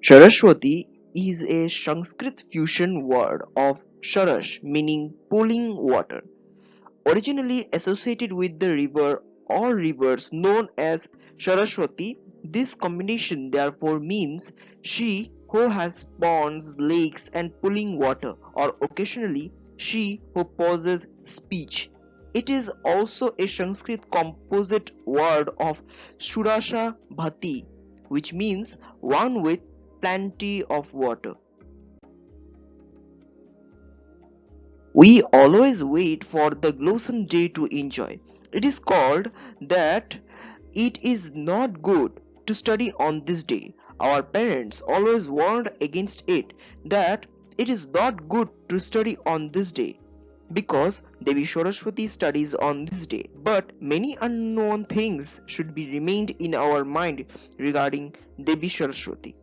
Saraswati is a Sanskrit fusion word of Sarash meaning pooling water. Originally associated with the river or rivers known as Saraswati, this combination therefore means she who has ponds, lakes, and pooling water, or occasionally she who possesses speech. It is also a Sanskrit composite word of Surasha Bhati, which means one with plenty of water. We always wait for the Blossom Day to enjoy. It is called that it is not good to study on this day. Our parents always warned against it, that it is not good to study on this day because Devi Saraswati studies on this day. But many unknown things should be remained in our mind regarding Devi Saraswati.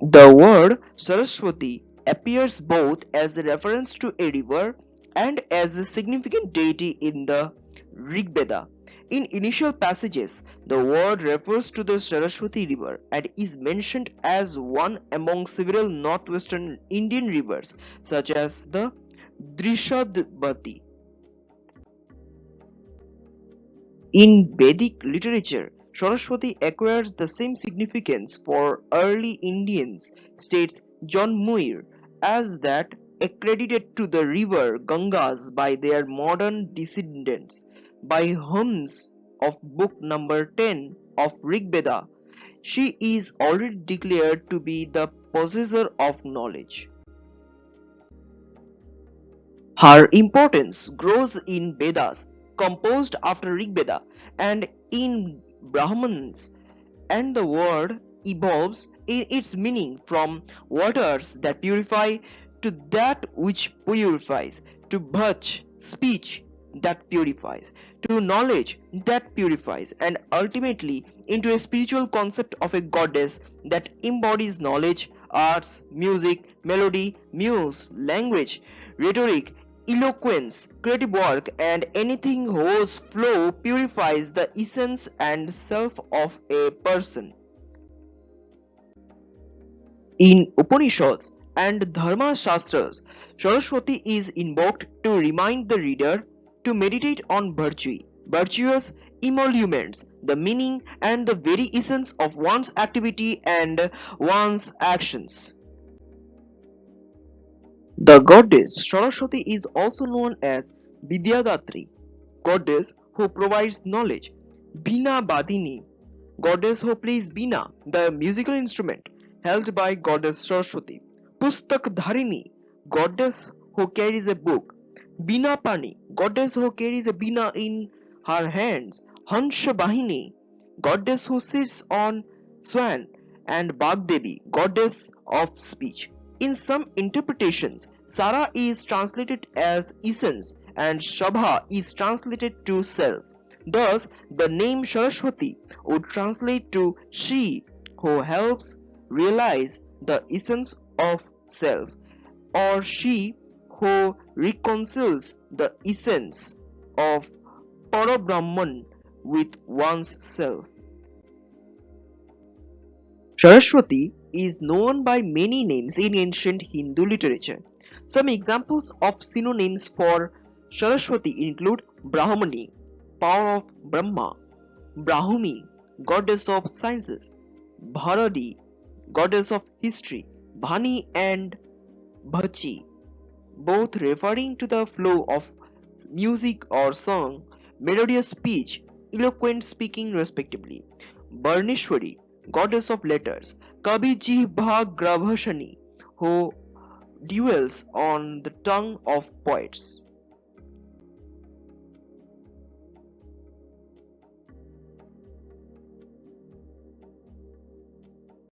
The word Saraswati appears both as a reference to a river and as a significant deity in the Rigveda. In initial passages, the word refers to the Saraswati River and is mentioned as one among several northwestern Indian rivers such as the Drishadvati. In Vedic literature, Saraswati acquires the same significance for early Indians, states John Muir, as that accredited to the river Gangas by their modern descendants. By hymns of book number 10 of Rigveda, she is already declared to be the possessor of knowledge. Her importance grows in Vedas, composed after Rigveda, and in Brahmans, and the word evolves in its meaning from waters that purify to that which purifies, to bhaj, speech that purifies, to knowledge that purifies, and ultimately into a spiritual concept of a goddess that embodies knowledge, arts, music, melody, muse, language, rhetoric, eloquence, creative work, and anything whose flow purifies the essence and self of a person. In Upanishads and Dharma Shastras, Saraswati is invoked to remind the reader to meditate on virtue, virtuous emoluments, the meaning and the very essence of one's activity and one's actions. The goddess Saraswati is also known as Vidyadatri, goddess who provides knowledge, Bina Badini, goddess who plays Bina, the musical instrument held by goddess Saraswati, Pustak Dharini, goddess who carries a book, Bina Pani, goddess who carries a Bina in her hands, Hansha Bahini, goddess who sits on swan, and Bagdevi, goddess of speech. In some interpretations, Sara is translated as essence and Shabha is translated to self. Thus, the name Saraswati would translate to she who helps realize the essence of self, or she who reconciles the essence of Parabrahman with one's self. Saraswati is known by many names in ancient Hindu literature. Some examples of synonyms for Saraswati include Brahmani, power of Brahma, Brahumi, goddess of sciences, Bharadi, goddess of history, Bhani and Bhachi, both referring to the flow of music or song, melodious speech, eloquent speaking respectively, Bharneshwari, goddess of letters, Kabi Jihbha who dwells on the tongue of poets.